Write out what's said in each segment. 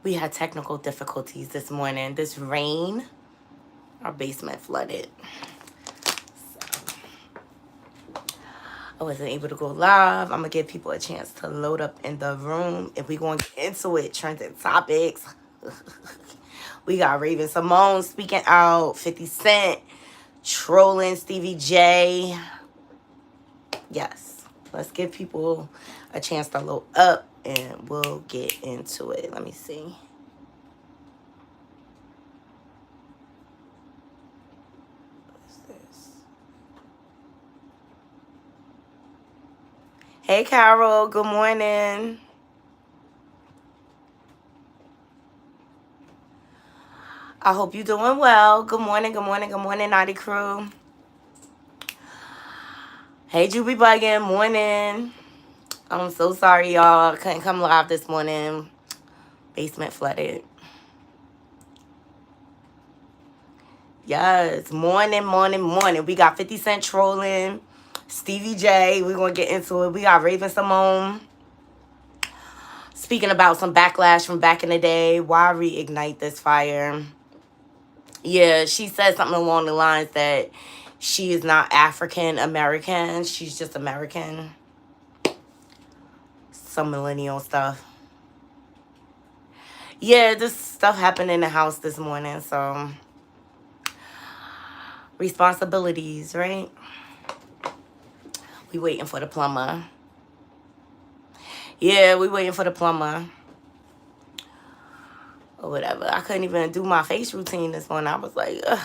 We had technical difficulties this morning. This rain, our basement flooded. So I wasn't able to go live. I'm going to give people a chance to load up in the room. If we going to get into it, trending topics. We got Raven Simone speaking out, 50 Cent, trolling Stevie J. Yes, let's give people a chance to load up and we'll get into it. Let me see. What is this? Hey, Carol. Good morning. I hope you're doing well. Good morning, good morning, good morning, Naughty Crew. Hey, Juby Buggin. Morning. I'm so sorry, y'all. I couldn't come live this morning. Basement flooded. Yes, morning, morning, morning. We got 50 Cent trolling, Stevie J. We're going to get into it. We got Raven Simone speaking about some backlash from back in the day. Why reignite this fire? Yeah, she said something along the lines that she is not African American. She's just American. Some millennial stuff. Yeah, this stuff happened in the house this morning, so responsibilities, right? We waiting for the plumber. Yeah, we waiting for the plumber. Or whatever. I couldn't even do my face routine this morning. I was like, ugh.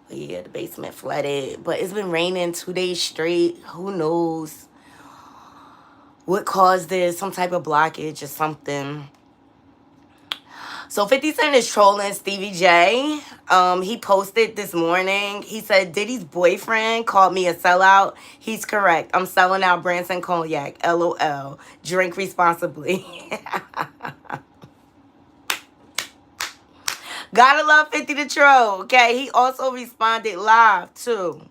But yeah, the basement flooded. But it's been raining 2 days straight. Who knows what caused this? Some type of blockage or something. So 50 Cent is trolling Stevie J. He posted this morning. He said, Diddy's boyfriend called me a sellout. He's correct. I'm selling out Branson Cognac. LOL. Drink responsibly. Gotta love 50 the troll. Okay, he also responded live too.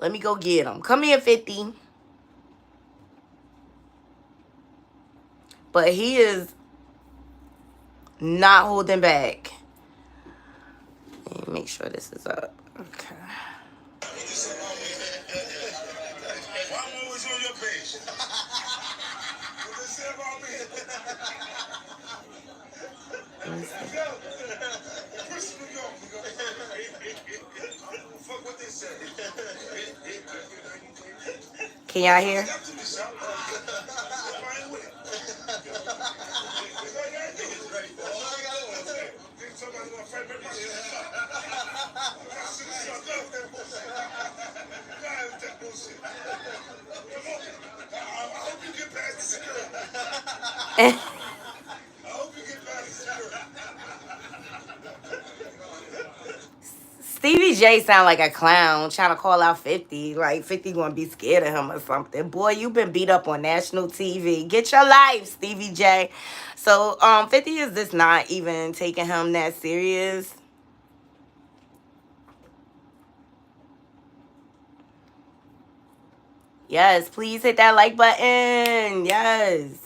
Let me go get him. Come here, 50. But he is not holding back. Let me make sure this is up. Okay. Why I'm always on your page? What they say about me? Fuck what they say. Can y'all hear? Stevie J sound like a clown trying to call out 50. Like 50 gonna be scared of him or something. Boy, you been beat up on national TV. Get your life, Stevie J. So 50 is just not even taking him that serious. Yes, please hit that like button. Yes.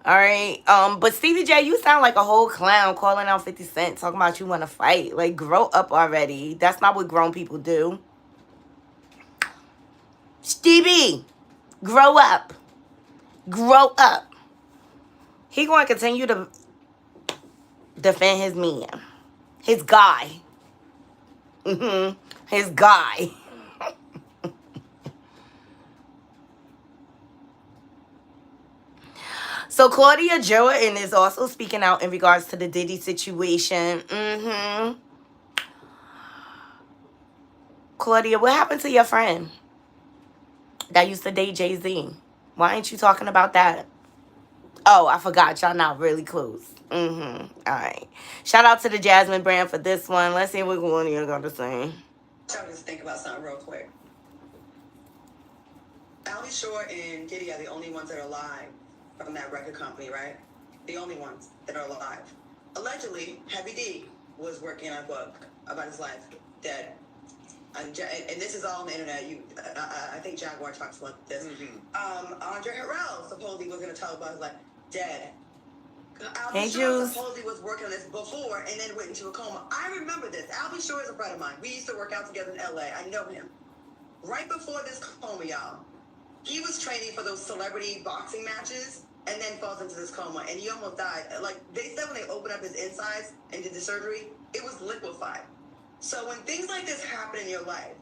All right. But Stevie J, you sound like a whole clown calling out 50 Cent, talking about you want to fight. Like, grow up already. That's not what grown people do. Stevie, grow up. Grow up. He going to continue to defend his man. His guy. His guy. So Claudia Jordan is also speaking out in regards to the Diddy situation. Claudia, what happened to your friend that used to date Jay-Z? Why ain't you talking about that? Oh, I forgot. Y'all not really close. All right. Shout out to the Jasmine brand for this one. Let's see what Claudia got to say. I'm just think about something real quick. Ali Shore and Diddy are the only ones that are alive from that record company, right? The only ones that are alive. Allegedly, Heavy D was working on a book about his life, dead. and this is all on the internet. I think Jaguar talks about this. Andre Harrell supposedly was going to tell about his life dead. Hey, Albie Shore Juice. supposedly was working on this before and then went into a coma. I remember this. Albie Shore is a friend of mine. We used to work out together in LA. I know him. Right before this coma, y'all, he was training for those celebrity boxing matches and then falls into this coma and he almost died. Like they said when they opened up his insides and did the surgery, it was liquefied. So when things like this happen in your life,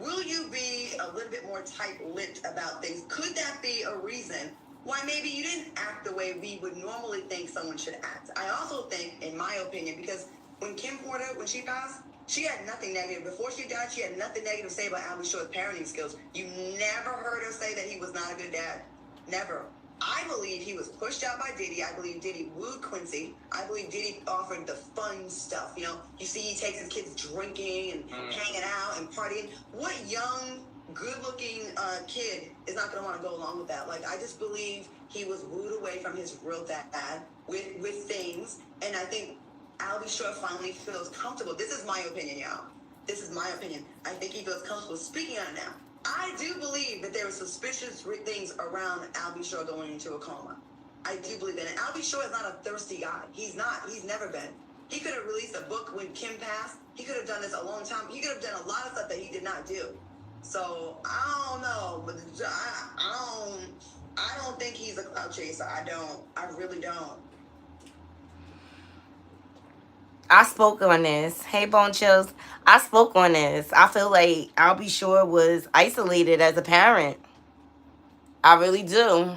will you be a little bit more tight-lipped about things? Could that be a reason why maybe you didn't act the way we would normally think someone should act? I also think, in my opinion, because when Kim Porter, when she passed, she had nothing negative. Before she died, she had nothing negative to say about Albie Shore's parenting skills. You never heard her say that he was not a good dad. Never. I believe he was pushed out by Diddy. I believe Diddy wooed Quincy. I believe Diddy offered the fun stuff. You know, you see he takes his kids drinking and hanging out and partying. What young, good-looking kid is not going to want to go along with that? Like, I just believe he was wooed away from his real dad with things. And I think Albie Shore finally feels comfortable. This is my opinion, y'all. This is my opinion. I think he feels comfortable speaking on it now. I do believe that there were suspicious things around Albie Shore going into a coma. I do believe that. And Albie Shore is not a thirsty guy. He's not. He's never been. He could have released a book when Kim passed. He could have done this a long time. He could have done a lot of stuff that he did not do. So I don't know, but I don't think he's a clout chaser. I don't. I really don't. I spoke on this. Hey, Bone Chills. I spoke on this. I feel like Albie Shore was isolated as a parent. I really do.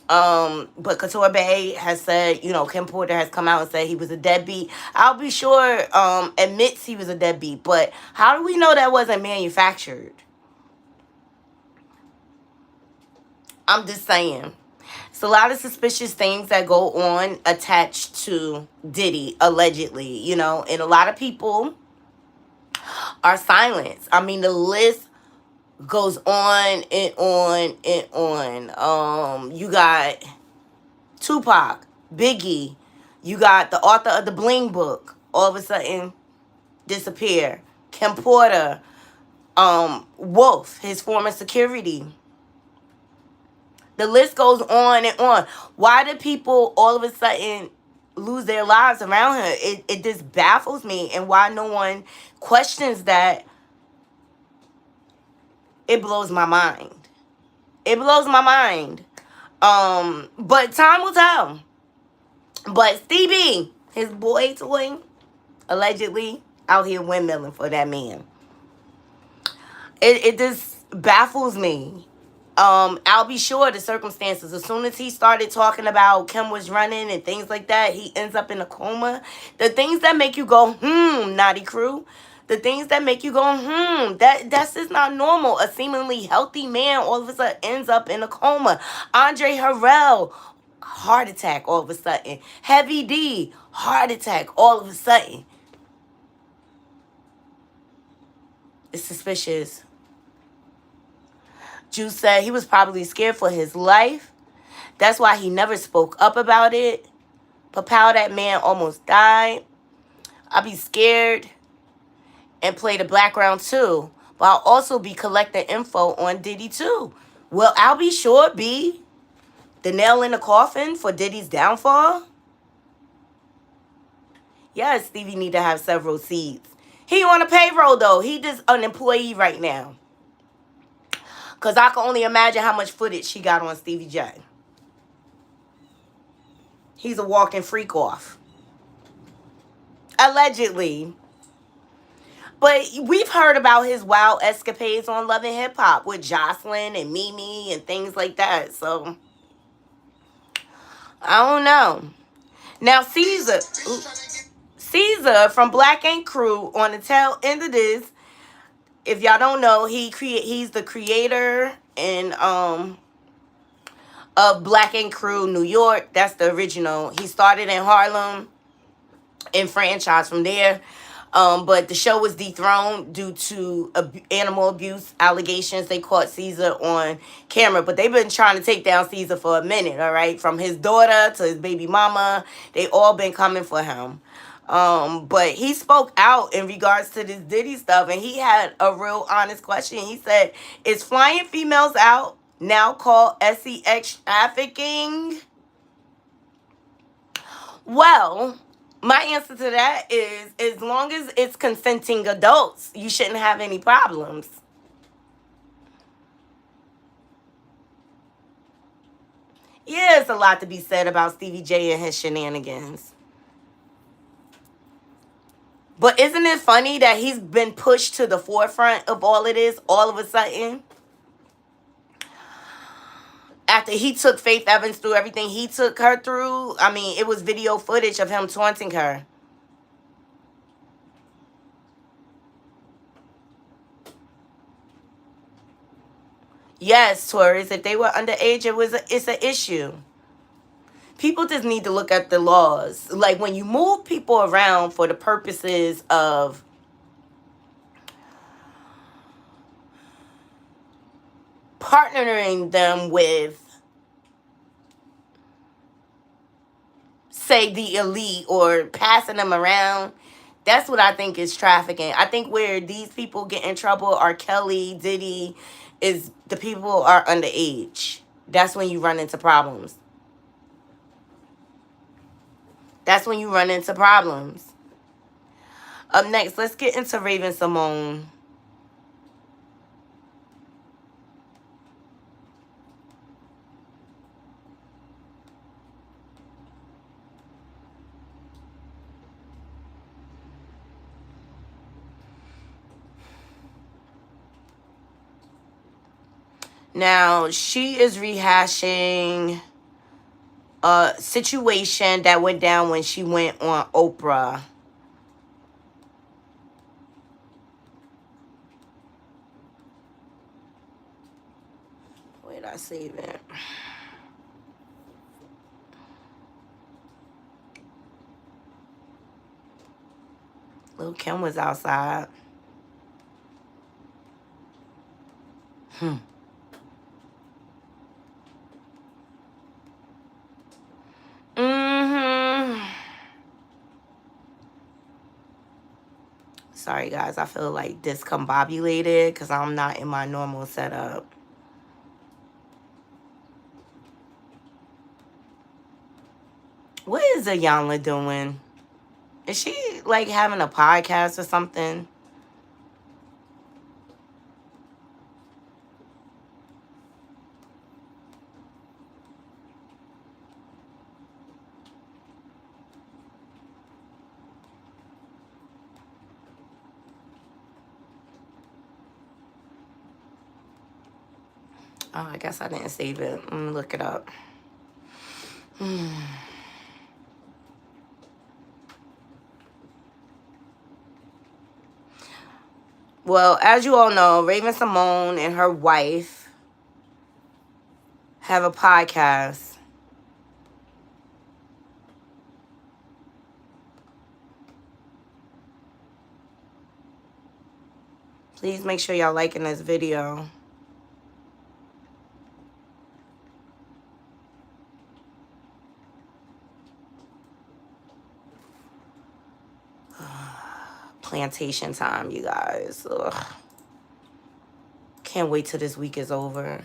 But Couture Bay has said, you know, Kim Porter has come out and said he was a deadbeat. Albie Shore admits he was a deadbeat, but how do we know that wasn't manufactured? I'm just saying. It's a lot of suspicious things that go on attached to Diddy, allegedly, you know, and a lot of people are silenced. I mean, the list goes on and on and on. You got Tupac, Biggie, you got the author of the Bling book, all of a sudden disappear. Kim Porter, Wolf, his former security. The list goes on and on. Why do people all of a sudden lose their lives around her? It just baffles me, and why no one questions that. It blows my mind. It blows my mind. But time will tell. But Stevie, his boy toy, allegedly out here windmilling for that man. It just baffles me. I'll be sure the circumstances. As soon as he started talking about Kim was running and things like that, he ends up in a coma. The things that make you go, Naughty Crew. The things that make you go, that's just not normal. A seemingly healthy man all of a sudden ends up in a coma. Andre Harrell, heart attack all of a sudden. Heavy D, heart attack all of a sudden. It's suspicious. Juice said he was probably scared for his life. That's why he never spoke up about it. Papow, that man almost died. I'll be scared and play the background too. But I'll also be collecting info on Diddy too. Will I'll be sure be the nail in the coffin for Diddy's downfall? Yes, Stevie need to have several seats. He on a payroll though. He just an employee right now. Because I can only imagine how much footage she got on Stevie J. He's a walking freak off. Allegedly. But we've heard about his wild escapades on Love and Hip Hop with Jocelyn and Mimi and things like that. So, I don't know. Now, Caesar from Black Ink Crew on the tail end of this. If y'all don't know, he's the creator and of Black Ink Crew New York. That's the original. He started in Harlem and franchised from there. But the show was dethroned due to animal abuse allegations. They caught Caesar on camera, but they've been trying to take down Caesar for a minute, all right? From his daughter to his baby mama, they all been coming for him. But he spoke out in regards to this Diddy stuff, and he had a real honest question. He said, "Is flying females out now called sex trafficking?" Well, my answer to that is, as long as it's consenting adults, you shouldn't have any problems. Yeah, it's a lot to be said about Stevie J and his shenanigans. But isn't it funny that he's been pushed to the forefront of all of this all of a sudden? After he took Faith Evans through everything he took her through, I mean, it was video footage of him taunting her. Yes, Taurus, if they were underage, it's an issue. People just need to look at the laws. Like, when you move people around for the purposes of partnering them with, say, the elite, or passing them around, that's what I think is trafficking. I think where these people get in trouble are Kelly, Diddy, is the people are underage. That's when you run into problems. That's when you run into problems. Up next, let's get into Raven Simone. Now, she is rehashing a situation that went down when she went on Oprah. Wait, I save it. Lil' Kim was outside. Sorry, guys. I feel like discombobulated because I'm not in my normal setup. What is Ayanla doing? Is she, like, having a podcast or something? Oh, I guess I didn't save it. Let me look it up. Well, as you all know, Raven Simone and her wife have a podcast. Please make sure y'all liking this video. Plantation time, you guys. Ugh. Can't wait till this week is over.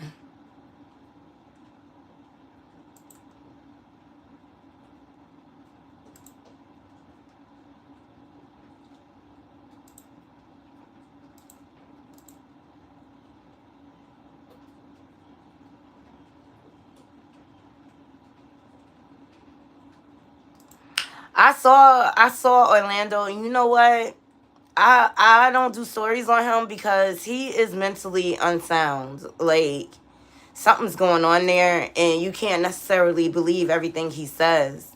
I saw Orlando, and you know what? I don't do stories on him because he is mentally unsound. Like, something's going on there, and you can't necessarily believe everything he says.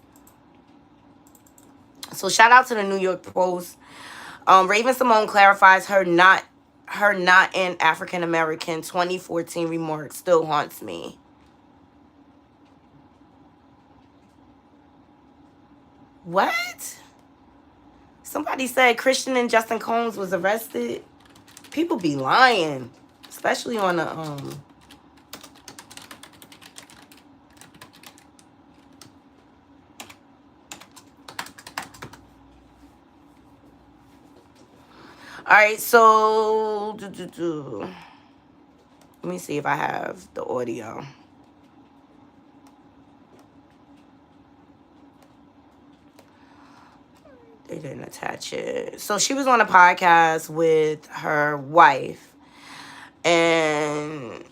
So shout out to the New York Post. Raven Simone clarifies her not an African American 2014 remark still haunts me. What? Somebody said Christian and Justin Combs was arrested. People be lying, especially on the All right, so let me see if I have the audio. They didn't attach it. So she was on a podcast with her wife, and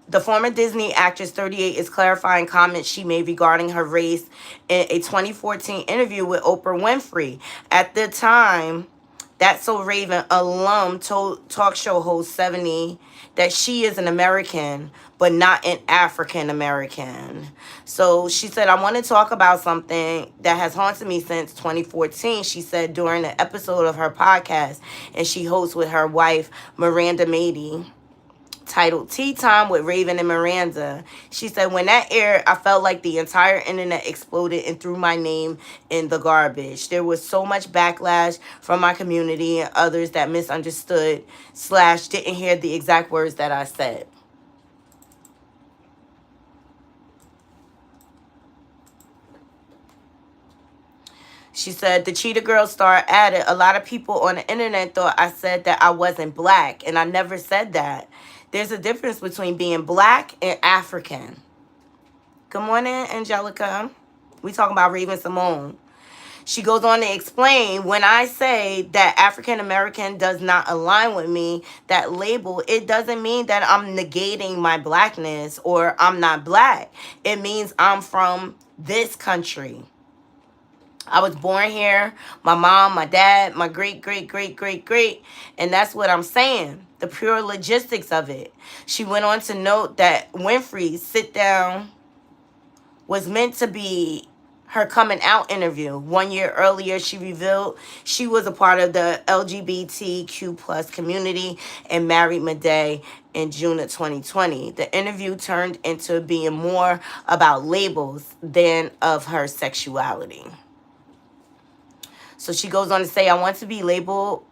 the former Disney actress, 38, is clarifying comments she made regarding her race in a 2014 interview with Oprah Winfrey. At the time, That's So Raven alum told talk show host 70 that she is an American, but not an African American. So she said, I want to talk about something that has haunted me since 2014, she said during an episode of her podcast, and she hosts with her wife, Miranda Mady, titled Tea Time with Raven and Miranda. She said, when that aired, I felt like the entire internet exploded and threw my name in the garbage. There was so much backlash from my community and others that misunderstood / didn't hear the exact words that I said. She said, the Cheetah Girl star added, a lot of people on the internet thought I said that I wasn't black, and I never said that. There's a difference between being black and African. Good morning, Angelica. We talking about Raven Simone. She goes on to explain, when I say that African American does not align with me, that label, it doesn't mean that I'm negating my blackness or I'm not black. It means I'm from this country. I was born here. My mom, my dad, my great, great, great, great, great. And that's what I'm saying. The pure logistics of it. She went on to note that Winfrey's sit down was meant to be her coming out interview. 1 year earlier, she revealed she was a part of the LGBTQ plus community and married Madea in June of 2020. The interview turned into being more about labels than of her sexuality. So she goes on to say, I want to be labeled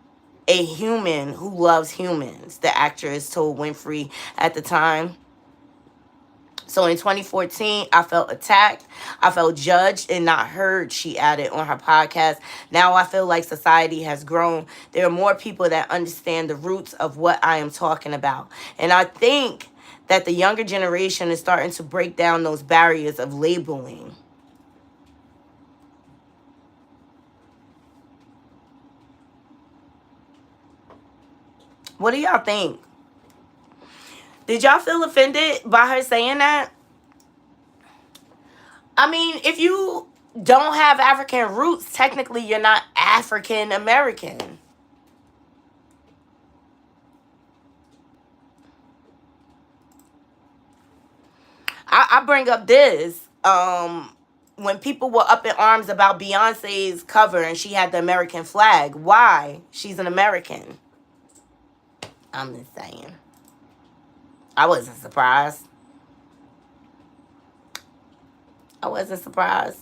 a human who loves humans, the actress told Winfrey at the time. So in 2014, I felt attacked. I felt judged and not heard, she added on her podcast. Now I feel like society has grown. There are more people that understand the roots of what I am talking about. And I think that the younger generation is starting to break down those barriers of labeling. What do y'all think? Did y'all feel offended by her saying that? I mean, if you don't have African roots, technically you're not African American. I bring up this. When people were up in arms about Beyonce's cover and she had the American flag. Why? She's an American. I'm just saying. I wasn't surprised. I wasn't surprised.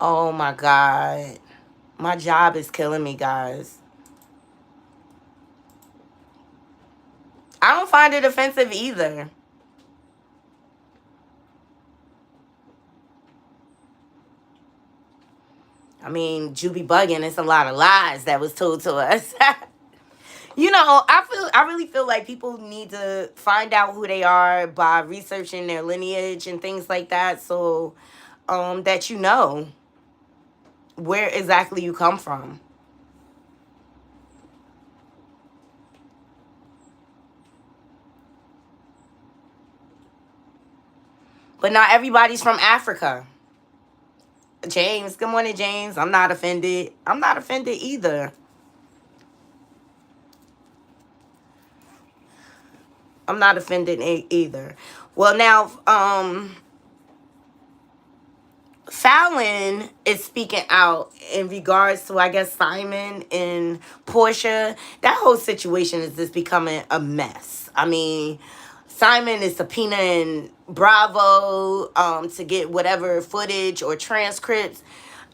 Oh my God. My job is killing me, guys. I don't find it offensive either. I mean, Juby bugging, it's a lot of lies that was told to us. You know, I really feel like people need to find out who they are by researching their lineage and things like that, so that you know where exactly you come from. But not everybody's from Africa. James, good morning, James. I'm not offended. I'm not offended either. I'm not offended either. Well, now, Fallon is speaking out in regards to, I guess, Simon and Portia. That whole situation is just becoming a mess. I mean, Simon is subpoenaing Bravo to get whatever footage or transcripts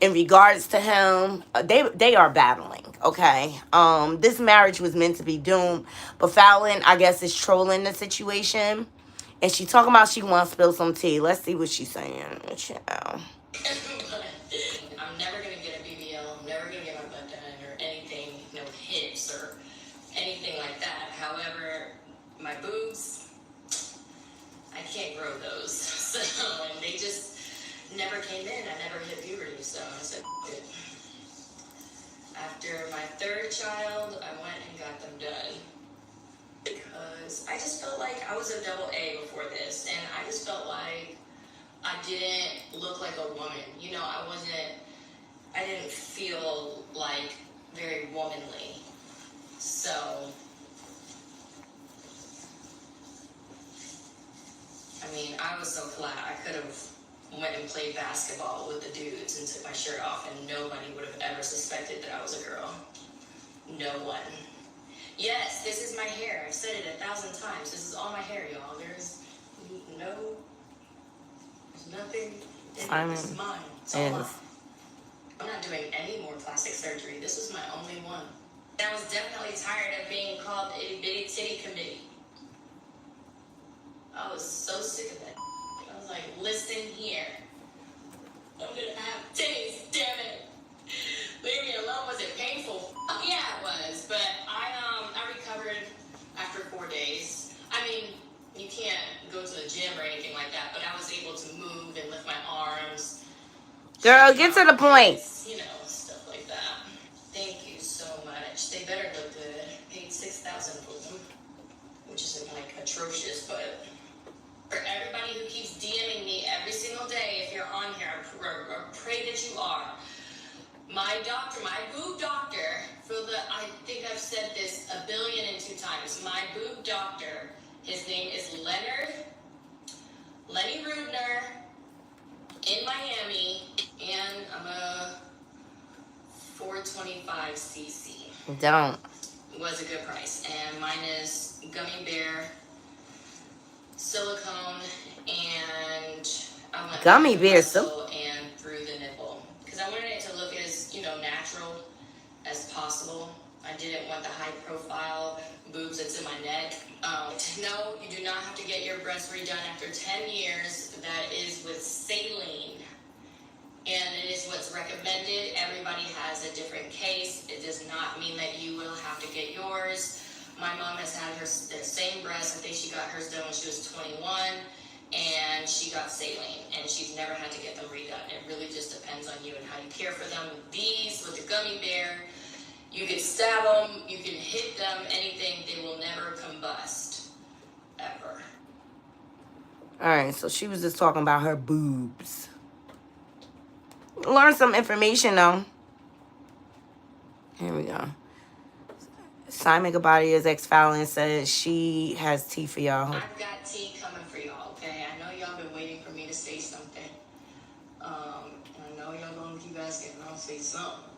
in regards to him. They are battling, okay? This marriage was meant to be doomed, but Fallon, I guess, is trolling the situation And she talking about she wants to spill some tea. Let's see what she's saying. Child. I'm never gonna get a BBL. I'm never gonna get my butt done or anything, no hips or anything like that. However, my boobs, I can't grow those. So, and they just never came in. I never hit puberty, so I said, it. After my third child, I went and got them done. Because I just felt like I was a double A before this, and I just felt like I didn't look like a woman. You know, I didn't feel like very womanly. So, I mean, I was so flat. I could have went and played basketball with the dudes and took my shirt off, and nobody would have ever suspected that I was a girl. No one. Yes, this is my hair. I've said it 1,000 times. This is all my hair, y'all. There's nothing in it. This is mine. It's all mine. I'm not doing any more plastic surgery. This was my only one. I was definitely tired of being called itty bitty titty committee. I was so sick of that. I was like, listen here. I'm gonna have titties, damn it. Leave me alone. Was it painful? Yeah, it was. But I recovered after 4 days. I mean, you can't go to the gym or anything like that, but I was able to move and lift my arms. Girl, get to the point. You know, stuff like that. Thank you so much. They better look good. I paid $6,000 for them, which isn't like atrocious, but for everybody who keeps DMing me every single day, if you're on here, I pray that you are. My doctor, my boob doctor, I think I've said this 1,000,002,000 times. My boob doctor, his name is Lenny Rudner, in Miami, and I'm a 425cc. Don't. It was a good price. And mine is gummy bear, silicone, and I went gummy bear and through the nipple. Because I wanted it to look as, natural as possible. I didn't want the high profile boobs that's in my neck. No, you do not have to get your breasts redone after 10 years. That is with saline. And it is what's recommended. Everybody has a different case. It does not mean that you will have to get yours. My mom has had the same breasts. I think she got hers done when she was 21. And she got saline. And she's never had to get them redone. It really just depends on you and how you care for them. These, with the gummy bear, you can stab them, you can hit them, anything. They will never combust. Ever. Alright, so she was just talking about her boobs. Learn some information, though. Here we go. Simon Gabadia's ex-Fallon says she has tea for y'all. I've got tea coming for y'all, okay? I know y'all been waiting for me to say something. I know y'all gonna keep asking, I'll say something.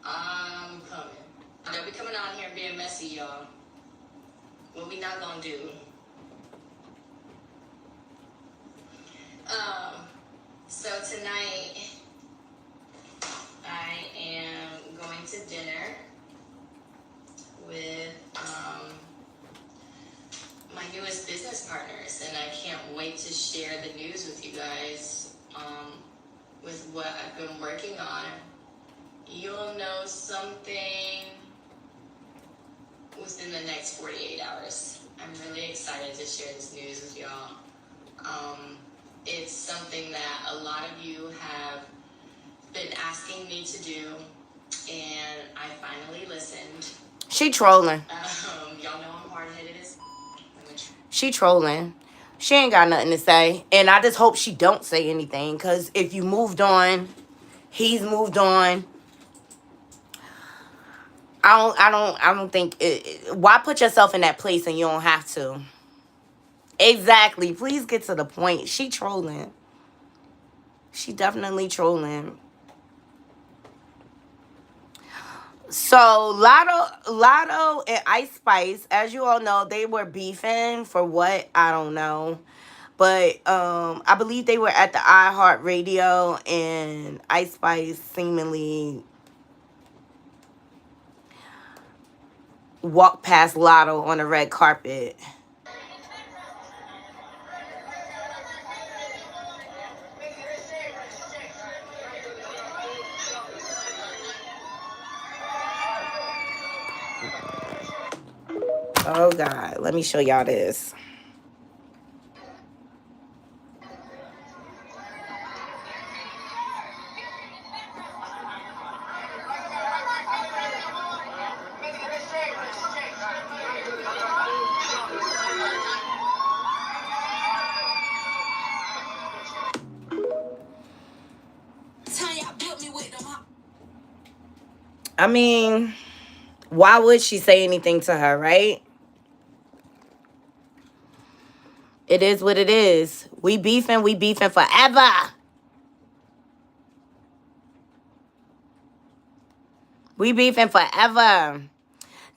I'm coming. They'll be coming out here and being messy, y'all. What we not gonna do? So tonight, I am going to dinner with my newest business partners, and I can't wait to share the news with you guys with what I've been working on. You'll know something within the next 48 hours. I'm really excited to share this news with y'all. It's something that a lot of you have been asking me to do, and I finally listened. She trolling. Y'all know I'm hard-headed as she trolling. She ain't got nothing to say. And I just hope she don't say anything. Because if you moved on, he's moved on. I don't think why put yourself in that place and you don't have to? Exactly. Please get to the point. She trolling. She definitely trolling. So Lotto and Ice Spice, as you all know, they were beefing for what? I don't know. But I believe they were at the iHeartRadio, and Ice Spice seemingly walked past Lotto on the red carpet. Oh, God. Let me show y'all this. I mean, why would she say anything to her, right? It is what it is. We beefing forever. We beefing forever.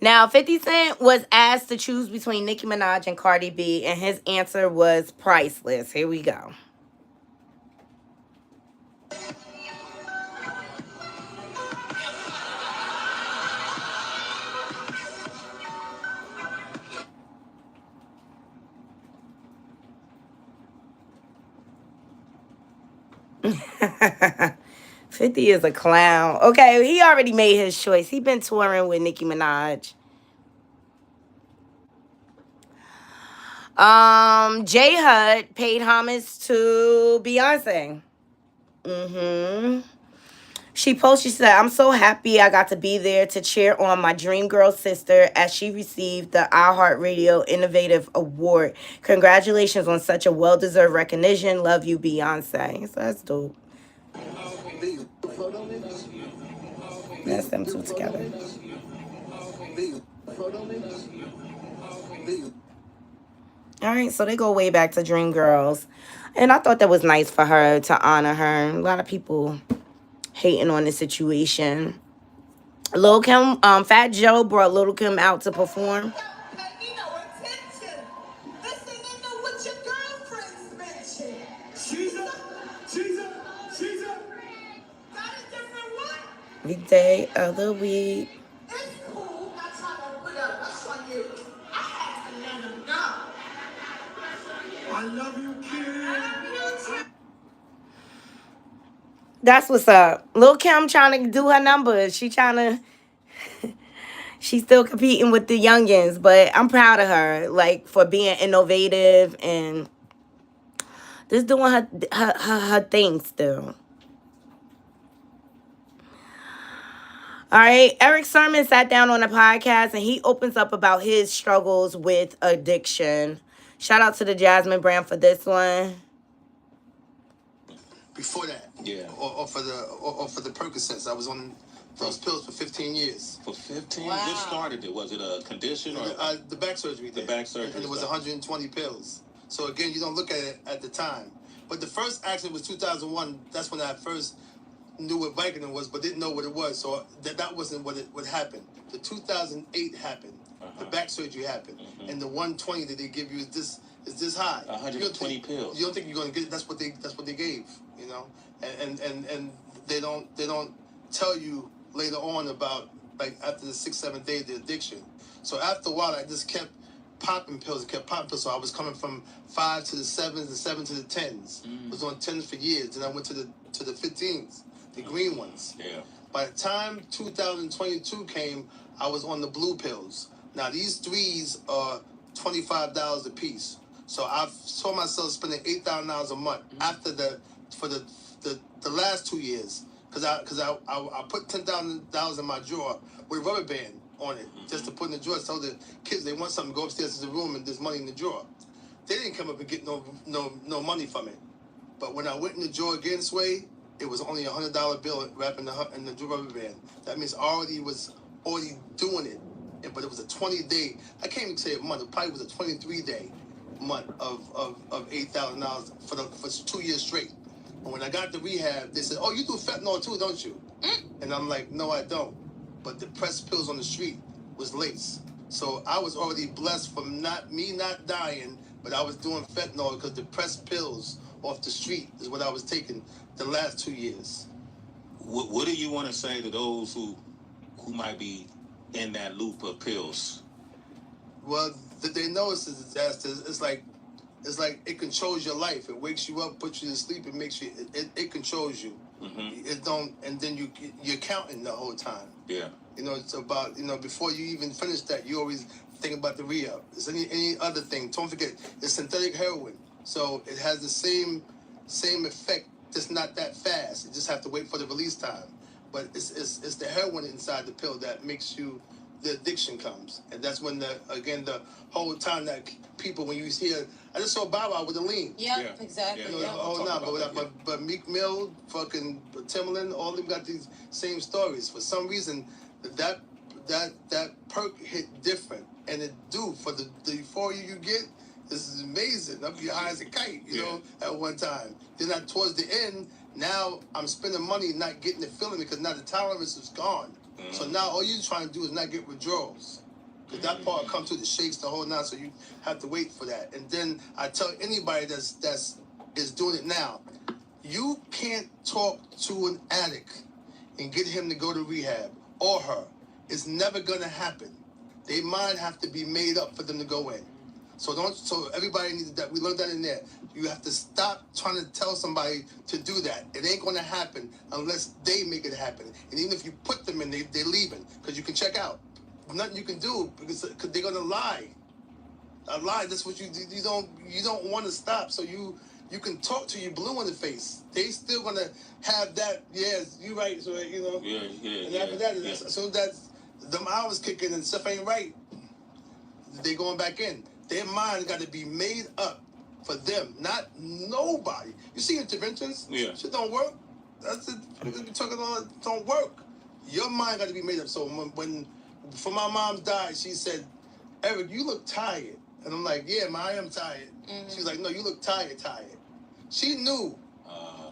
Now, 50 Cent was asked to choose between Nicki Minaj and Cardi B, and his answer was priceless. Here we go. 50 is a clown. Okay, he already made his choice. He been touring with Nicki Minaj. J Hud paid homage to Beyonce. She posted, she said, I'm so happy I got to be there to cheer on my dream girl sister as she received the iHeartRadio Innovative Award. Congratulations on such a well-deserved recognition. Love you, Beyonce. So that's dope. That's them two together. All right, so they go way back to Dream Girls. And I thought that was nice for her to honor her. A lot of people hating on the situation. Lil Kim, Fat Joe brought Lil Kim out to perform. Every day of the week. I love you, kid. That's what's up. Lil Kim trying to do her numbers. She's still competing with the youngins, but I'm proud of her, like, for being innovative and just doing her thing still. All right, Eric Sermon sat down on a podcast and he opens up about his struggles with addiction. Shout out to the Jasmine brand for this one. Before that, yeah, or for the Percocets, I was on those pills for 15 years. For 15? Wow. What started it? Was it a condition or the back surgery? The back surgery, and it was 120 pills. So again, you don't look at it at the time. But the first accident was 2001. That's when I first knew what Vicodin was, but didn't know what it was. So that wasn't what happened. The 2008 happened. The back surgery happened, and the 120 that they give you is this high. 120 pills. You don't think you're gonna get it? That's what they gave. You know, and they don't tell you later on about, like, after the 6-7 days, the addiction. So after a while, I just kept popping pills. So I was coming from 5 to the 7s and 7 to the 10s. I was on 10s for years. Then I went to the 15s, the green ones. Yeah. By the time 2022 came, I was on the blue pills. Now these 3s are $25 a piece. So I saw myself spending $8,000 a month after for the last 2 years, because I put $10,000 in my drawer with a rubber band on it, just to put in the drawer. So the kids, they want something, go upstairs to the room and there's money in the drawer. They didn't come up and get no money from it. But when I went in the drawer again, Sway, it was only $100 bill wrapped in the rubber band. That means I was already doing it. But it was a 20-day. I can't even say a month. It probably was a 23-day month of $8,000 for 2 years straight. And when I got to rehab, they said, "Oh, you do fentanyl too, don't you?" And I'm like, "No, I don't." But the pressed pills on the street was lace. So I was already blessed from not dying, but I was doing fentanyl because the pressed pills off the street is what I was taking the last 2 years. What do you want to say to those who might be in that loop of pills? Well, they know it's a disaster. It's like it controls your life. It wakes you up, puts you to sleep, it makes you. It controls you. It don't, and then you're counting the whole time. Yeah. You know, it's about, before you even finish that, you always thing about the re-up. It's any other thing. Don't forget, it's synthetic heroin. So it has the same effect, just not that fast. You just have to wait for the release time. But it's the heroin inside the pill that makes you, the addiction comes. And that's when the whole time that people, when you hear, I just saw Bow Wow with a lean. Yep, exactly. You know, but Meek Mill, fucking Timbaland, all of them got these same stories. For some reason, that perk hit different, and it do for the euphoria you get. This is amazing. I'm high as a kite, you know, at one time. Then towards the end, now I'm spending money not getting the feeling because now the tolerance is gone. Mm-hmm. So now all you're trying to do is not get withdrawals. Because that part comes to the shakes the whole night, so you have to wait for that. And then I tell anybody that's is doing it now, you can't talk to an addict and get him to go to rehab or her. It's never gonna happen. Their mind have to be made up for them to go in. So everybody needs that. We learned that in there. You have to stop trying to tell somebody to do that. It ain't gonna happen unless they make it happen. And even if you put them in, they're leaving because you can check out. Nothing you can do because they're gonna lie. A lie. That's what you don't want to stop. So you can talk to you blue in the face. They still gonna have that. Yes, you right. So you know. Yeah. And after that, as soon as them hours kick in and stuff ain't right, they going back in. Their mind got to be made up for them, not nobody. You see interventions? Yeah. Shit don't work. That's it. We be talking all don't work. Your mind got to be made up. So when my mom died, she said, "Eric, you look tired." And I'm like, "Yeah, ma, I am tired." Mm-hmm. She's like, "No, you look tired. She knew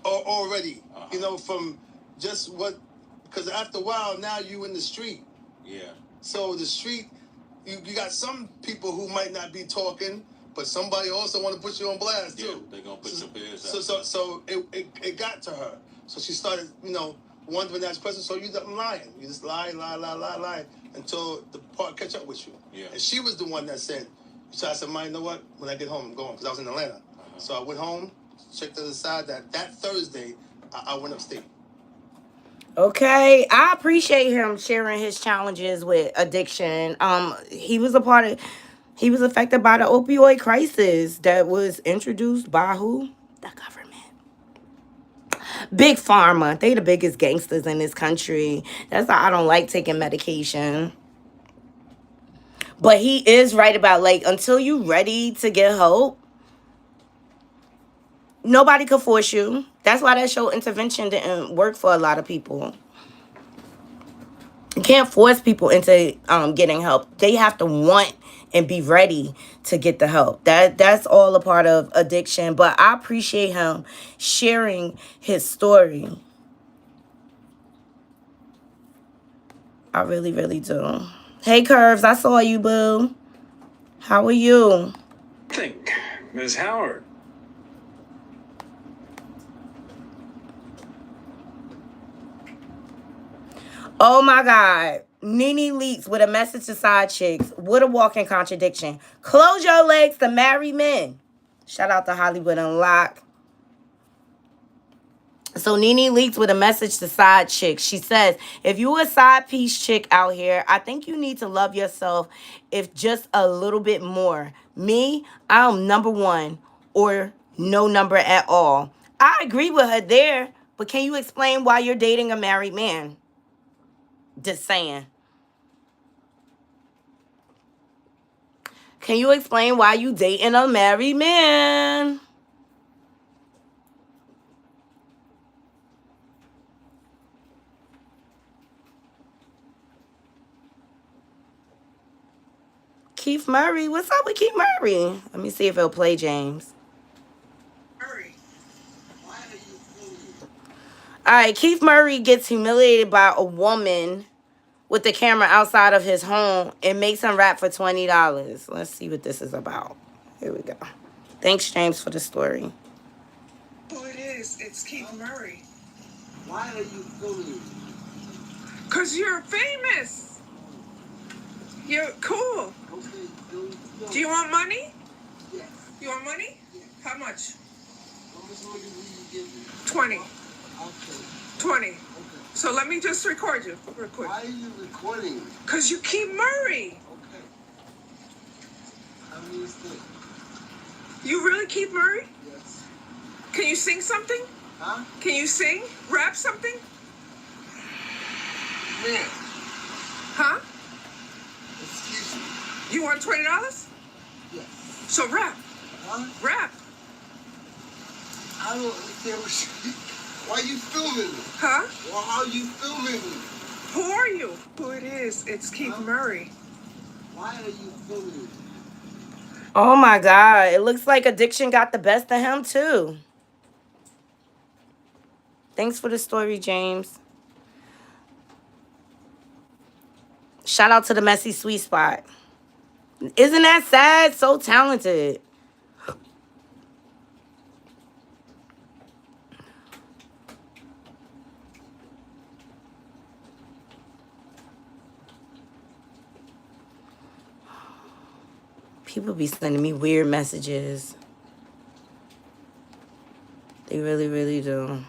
already, you know, from just what, because after a while, now you in the street. Yeah. So the street, you got some people who might not be talking, but somebody also want to put you on blast too. Yeah, they're gonna put your beers out. So it got to her. So she started, you know, wondering that question. So you're lying. You just lie until the part catch up with you. Yeah. And she was the one that said. So I said, "Ma, you know what? When I get home, I'm going," because I was in Atlanta. Uh-huh. So I went home, checked to the side that Thursday, I went upstate. Okay, I appreciate him sharing his challenges with addiction. He was affected by the opioid crisis that was introduced by who? The government. Big Pharma. They the biggest gangsters in this country. That's why I don't like taking medication. But he is right about, like, until you ready to get help, nobody could force you. That's why that show Intervention didn't work for a lot of people. You can't force people into getting help. They have to want and be ready to get the help. That's all a part of addiction. But I appreciate him sharing his story. I really, really do. Hey, Curves, I saw you, boo. How are you? Think, Ms. Howard. Oh my God. Nene Leakes with a message to side chicks. What a walking contradiction. Close your legs to marry men. Shout out to Hollywood Unlocked. So Nene Leakes with a message to side chicks. She says, if you a side piece chick out here, I think you need to love yourself if just a little bit more. Me, I'm number one or no number at all. I agree with her there, but can you explain why you're dating a married man? Just saying. Can you explain why you dating a married man? Keith Murray. What's up with Keith Murray? Let me see if he'll play James. Murray. All right, Keith Murray gets humiliated by a woman with the camera outside of his home and makes him rap for $20. Let's see what this is about. Here we go. Thanks, James, for the story. Who it is? It's Keith Murray. Why are you filming? Because you're famous. You're cool. Okay, Do you want money? Yes. You want money? Yes. How much? How much money will you give me? 20. Okay. 20. Okay. So let me just record you real quick. Why are you recording me? Because you Keith Murray. Okay. funniest thing. You really Keith Murray? Yes. Can you sing something? Huh? Can you sing? Rap something? Man. Huh? Excuse me. You want $20? Yes. So rap. Huh? Rap. I don't understand what you... Why you filming me? Huh? Well, how you filming me? Who are you? Who it is? It's Keith Murray. Why are you filming me? Oh my God. It looks like addiction got the best of him too. Thanks for the story, James. Shout out to the Messy Sweet Spot. Isn't that sad? So talented. People be sending me weird messages. They really, really do.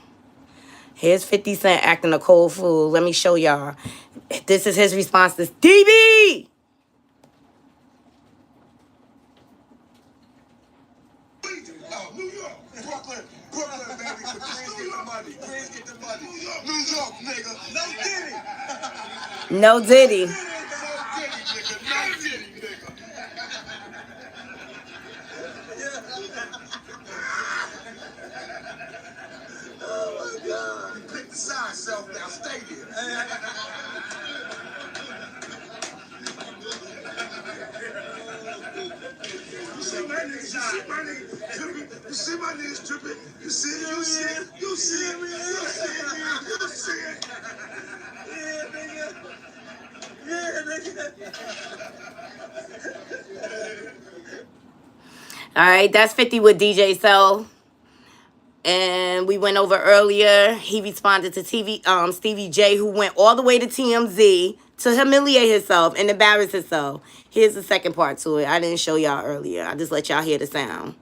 Here's 50 Cent acting a cold fool. Let me show y'all. This is his response to DB. New York, Brooklyn, baby. But please get the money. Please get the money. New York, nigga. No No Diddy. Diddy. No Diddy, nigga. No Diddy, nigga. Oh my God. You pick the side self now. Stay here. You see my niggas, tripping. You see my niggas tripping. You see it. You see it. You see it. You see it. Yeah, nigga. Yeah, nigga. All right, that's 50 with DJ Cell. And we went over earlier. He responded to Stevie J, who went all the way to TMZ to humiliate himself and embarrass himself. Here's the second part to it. I didn't show y'all earlier. I just let y'all hear the sound.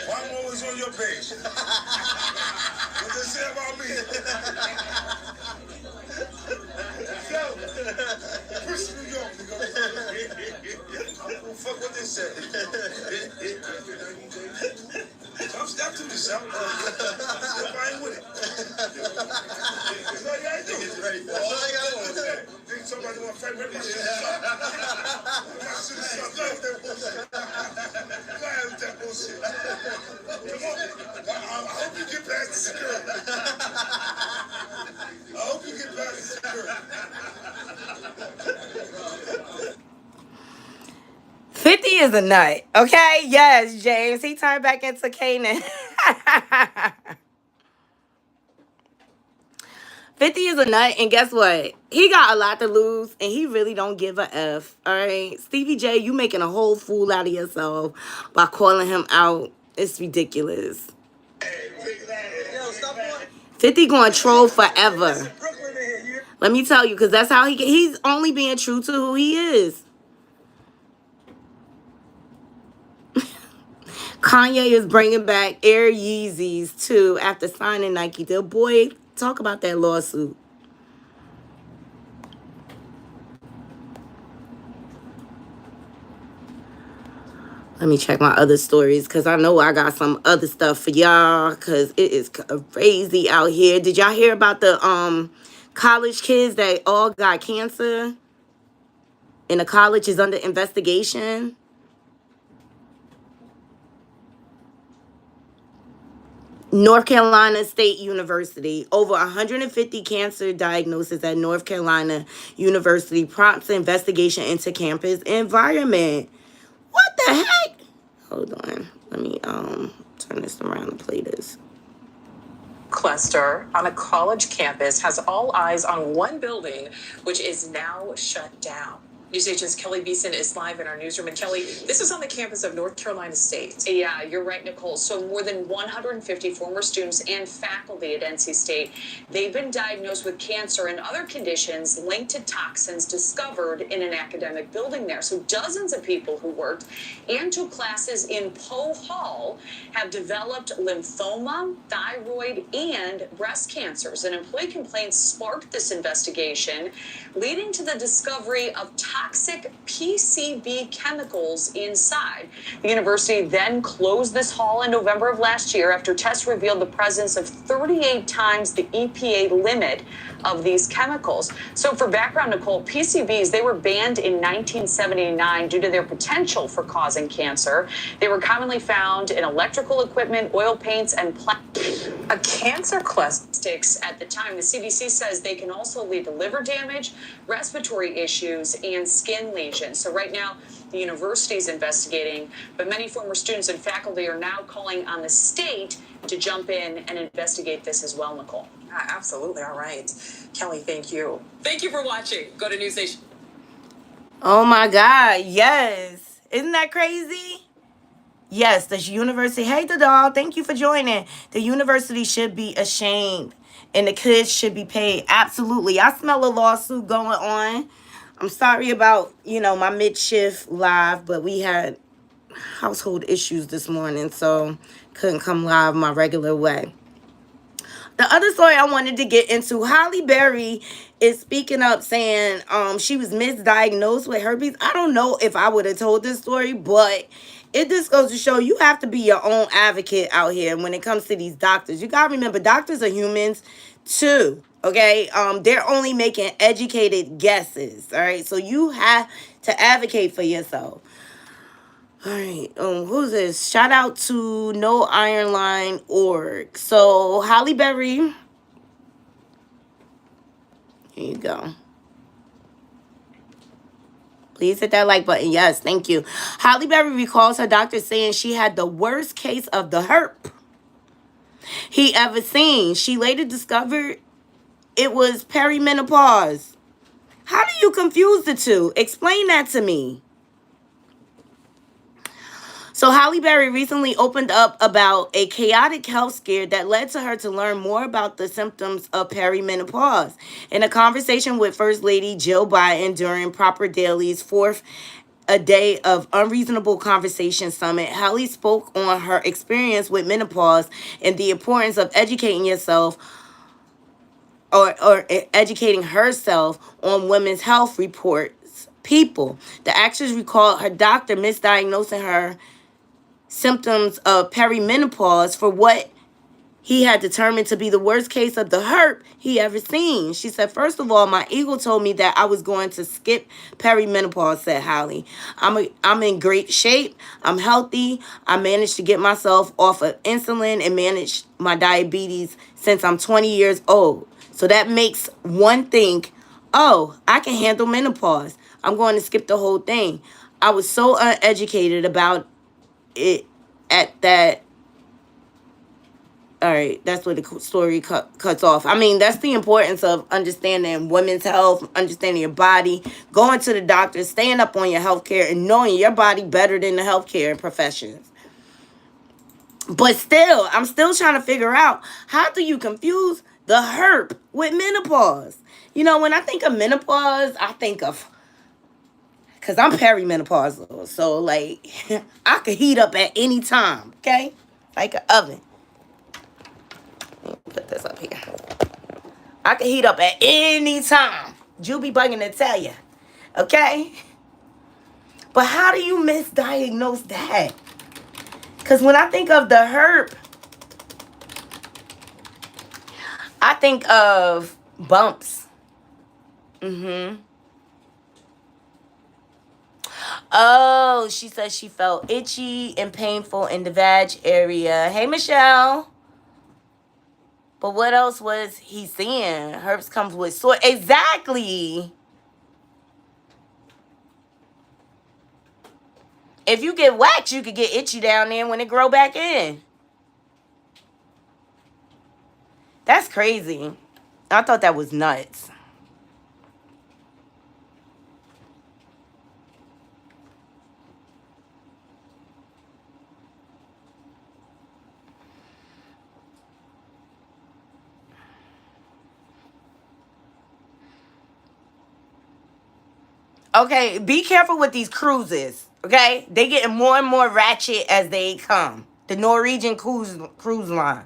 Why I'm always on your page? What they say about me? Yo, push New York, nigga. Fuck what they say. Stop to this, I'm fine with it. That's all you gotta do. That's all you gotta do. Think somebody wanna fight with my shit? My shit is sucked up. That bullshit. Go ahead with that bullshit. Come on. I hope you get past the security. I hope you get past the security. 50 is a nut, okay? Yes, James. He turned back into Canaan. 50 is a nut, and guess what? He got a lot to lose, and he really don't give a F, all right? Stevie J, you making a whole fool out of yourself by calling him out. It's ridiculous. 50 going to troll forever. Let me tell you, because that's how he's only being true to who he is. Kanye is bringing back Air Yeezys, too, after signing Nike. The boy, talk about that lawsuit. Let me check my other stories, because I know I got some other stuff for y'all, because it is crazy out here. Did y'all hear about the college kids that all got cancer? And the college is under investigation? North Carolina State University. Over 150 cancer diagnoses at North Carolina University prompts investigation into campus environment. What the heck? Hold on. Let me turn this around and play this. Cluster on a college campus has all eyes on one building, which is now shut down. News Nation's Kelly Beeson is live in our newsroom. And Kelly, this is on the campus of North Carolina State. Yeah, you're right, Nicole. So more than 150 former students and faculty at NC State, they've been diagnosed with cancer and other conditions linked to toxins discovered in an academic building there. So dozens of people who worked and took classes in Poe Hall have developed lymphoma, thyroid, and breast cancers. An employee complaint sparked this investigation, leading to the discovery of toxic PCB chemicals inside. The university then closed this hall in November of last year after tests revealed the presence of 38 times the EPA limit of these chemicals. So for background, Nicole, PCBs, they were banned in 1979 due to their potential for causing cancer. They were commonly found in electrical equipment, oil paints, and a cancer plastics at the time. The CDC says they can also lead to liver damage, respiratory issues, and skin lesions. So right now, the university is investigating, but many former students and faculty are now calling on the state to jump in and investigate this as well, Nicole. Absolutely. All right. Kelly, thank you. Thank you for watching. Go to News Nation. Oh my God, yes. Isn't that crazy? Yes, the university. Hey, the dog. Thank you for joining. The university should be ashamed, and the kids should be paid. Absolutely. I smell a lawsuit going on. I'm sorry about, my mid-shift live, but we had household issues this morning, so couldn't come live my regular way. The other story I wanted to get into, Halle Berry is speaking up saying she was misdiagnosed with herpes. I don't know if I would have told this story, but it just goes to show you have to be your own advocate out here when it comes to these doctors. You got to remember, doctors are humans too, okay? They're only making educated guesses, all right? So you have to advocate for yourself. All right, who's this? Shout out to No Iron Line Org. So, Halle Berry. Here you go. Please hit that like button. Yes, thank you. Halle Berry recalls her doctor saying she had the worst case of the herp he ever seen. She later discovered it was perimenopause. How do you confuse the two? Explain that to me. So Halle Berry recently opened up about a chaotic health scare that led to her to learn more about the symptoms of perimenopause. In a conversation with First Lady Jill Biden during Proper Daily's fourth a day of unreasonable conversation summit, Halle spoke on her experience with menopause and the importance of educating yourself or educating herself on women's health reports. The actress recalled her doctor misdiagnosing her symptoms of perimenopause for what he had determined to be the worst case of the herp he ever seen. She said, first of all, my ego told me that I was going to skip perimenopause, said Halle. I'm in great shape. I'm healthy. I managed to get myself off of insulin and manage my diabetes since I'm 20 years old. So that makes one think, oh, I can handle menopause. I'm going to skip the whole thing. I was so uneducated about it at that. All right, that's where the story cuts off. I mean, that's the importance of understanding women's health, understanding your body, going to the doctor, staying up on your health care, and knowing your body better than the healthcare professions. But still, I'm still trying to figure out, how do you confuse the herp with menopause? When I think of menopause, I think of, because I'm perimenopausal, so like I could heat up at any time, okay? Like an oven. Let me put this up here. I can heat up at any time. You'll be bugging to tell you, okay? But how do you misdiagnose that? Because when I think of the herp, I think of bumps. Oh, she said she felt itchy and painful in the vag area. Hey, Michelle. But what else was he seeing? Herpes comes with sore. Exactly. If you get waxed, you could get itchy down there when it grow back in. That's crazy. I thought that was nuts. Okay, be careful with these cruises. Okay, they getting more and more ratchet as they come. The Norwegian cruise line.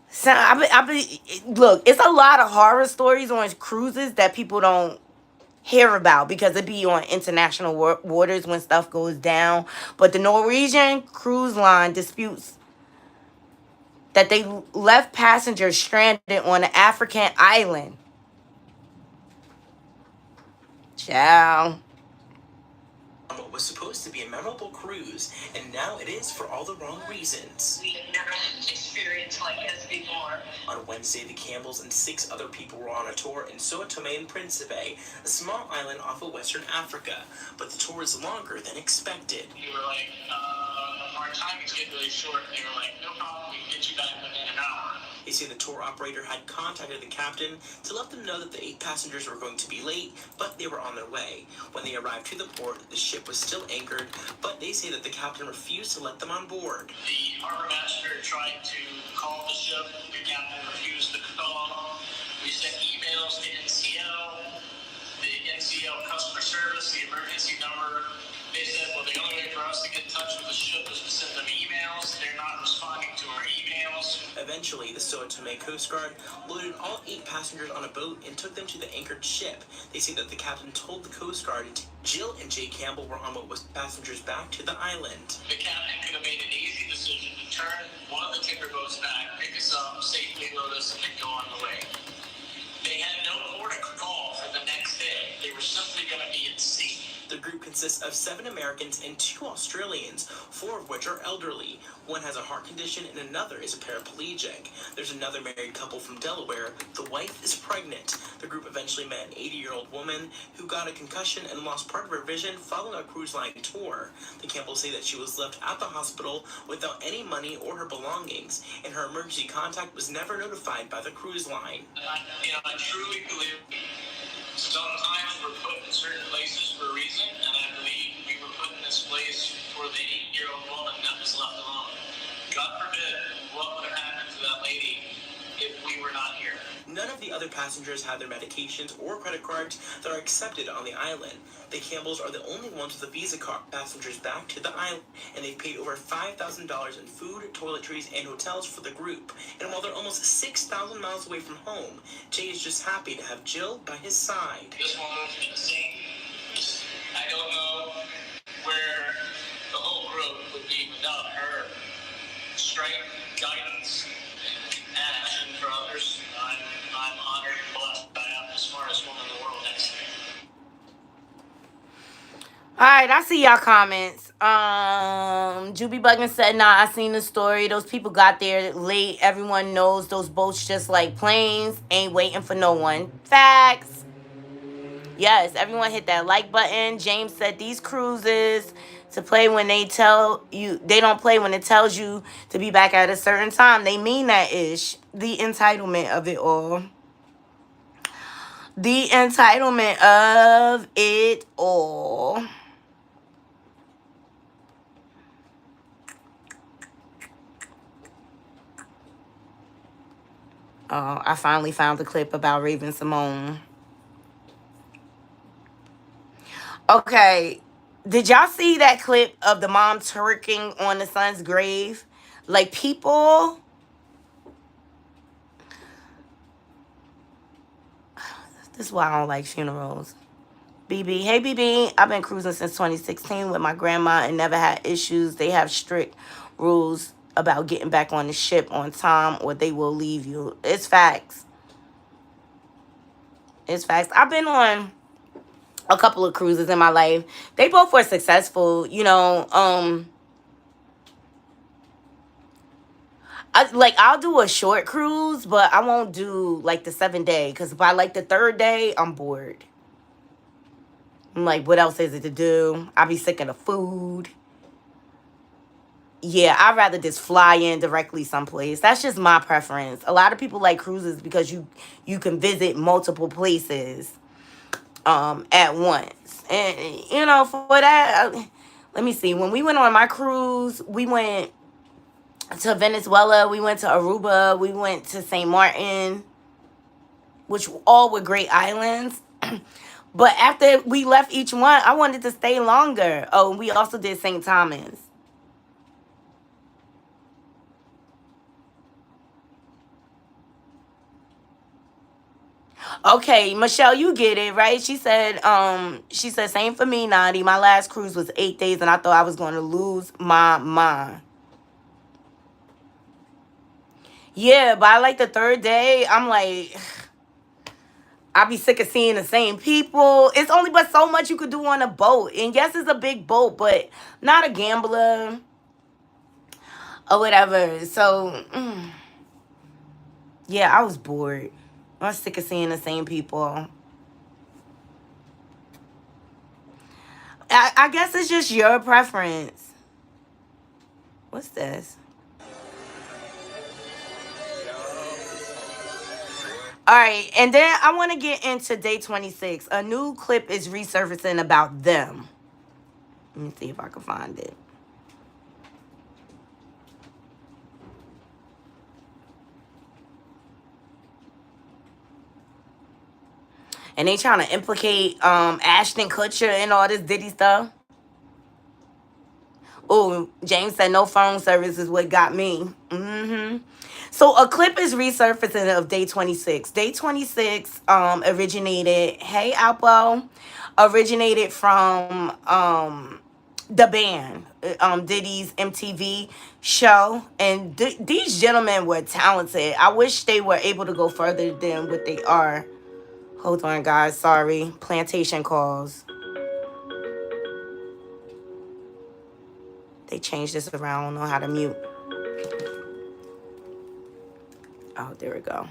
So look, it's a lot of horror stories on cruises that people don't hear about because it be on international waters when stuff goes down. But the Norwegian cruise line disputes that they left passengers stranded on an African island. Ciao. What was supposed to be a memorable cruise, and now it is for all the wrong reasons. We have never had an experience like this before. On Wednesday, the Campbells and 6 other people were on a tour in Sao Tome and Principe, a small island off of Western Africa, but the tour was longer than expected. We were like, our timing's getting really short, and they were like, no problem, we can get you back within an hour. They say the tour operator had contacted the captain to let them know that the 8 passengers were going to be late, but they were on their way. When they arrived to the port, the ship was still anchored, but they say that the captain refused to let them on board. The harbor master tried to call the ship. The captain refused to call. We sent emails to NCL, the NCL customer service, the emergency number. They said, well, the only way for us to get in touch with the ship is to send them emails. They're not responding to our emails. Eventually, the Sao Tome Coast Guard loaded all 8 passengers on a boat and took them to the anchored ship. They say that the captain told the Coast Guard Jill and Jay Campbell were on what was passengers back to the island. The captain could have made an easy decision to turn one of the timber boats back, pick us up, safely load us, and go on the way. They had no port of call for the next day. They were simply going to be at sea. The group consists of 7 Americans and 2 Australians, 4 of which are elderly. One has a heart condition and another is a paraplegic. There's another married couple from Delaware. The wife is pregnant. The group eventually met an 80-year-old woman who got a concussion and lost part of her vision following a cruise line tour. The Campbells say that she was left at the hospital without any money or her belongings, and her emergency contact was never notified by the cruise line. I truly believe sometimes we're put in certain places for a reason, and I believe we were put in this place for the 80-year-old woman that was left alone. God forbid what would have happened to that lady if we were not here. None of the other passengers had their medications or credit cards that are accepted on the island. The Campbells are the only ones with a Visa card passengers back to the island, and they've paid over $5,000 in food, toiletries, and hotels for the group. And while they're almost 6,000 miles away from home, Jay is just happy to have Jill by his side. This woman's been seen. I don't know where the whole group would be without her strength, guidance, and action for others. I'm honored and blessed that I have the smartest woman in the world next to me. Alright, I see y'all comments. Juby Buggin said, nah, I seen the story. Those people got there late. Everyone knows those boats just like planes. Ain't waiting for no one. Facts. Yes, everyone hit that like button. James said these cruises to play when they tell you, they don't play when it tells you to be back at a certain time. They mean that ish. The entitlement of it all. The entitlement of it all. Oh, I finally found the clip about Raven Simone. Okay, did y'all see that clip of the mom twerking on the son's grave? Like, people... This is why I don't like funerals. BB. Hey, BB. I've been cruising since 2016 with my grandma and never had issues. They have strict rules about getting back on the ship on time or they will leave you. It's facts. It's facts. I've been on a couple of cruises in my life. They both were successful, you know. I'll do a short cruise, but I won't do like the 7-day because by like the 3rd day, I'm bored. I'm like, what else is it to do? I'll be sick of the food. Yeah, I'd rather just fly in directly someplace. That's just my preference. A lot of people like cruises because you can visit multiple places at once. And, you know, for that, let me see. When we went on my cruise, we went to Venezuela. We went to Aruba. We went to St. Martin, which all were great islands. But after we left each one, I wanted to stay longer. Oh, and we also did St. Thomas. Okay, Michelle, you get it, right? She said, same for me, Knotty. My last cruise was 8 days and I thought I was gonna lose my mind. Yeah, by like the third day, I'm like, I be sick of seeing the same people. It's only but so much you could do on a boat. And yes, it's a big boat, but not a gambler or whatever. So, yeah, I was bored. I was sick of seeing the same people. I guess it's just your preference. What's this? All right, and then I want to get into day 26. A new clip is resurfacing about them. Let me see if I can find it. And they trying to implicate Ashton Kutcher and all this Diddy stuff. Oh, James said no phone service is what got me. So a clip is resurfacing of day 26. Day 26 originated, hey Alpo, originated from the band, Diddy's MTV show. And these gentlemen were talented. I wish they were able to go further than what they are. Hold on, guys. Sorry. Plantation calls. They changed this around. I don't know how to mute. Oh, there we go.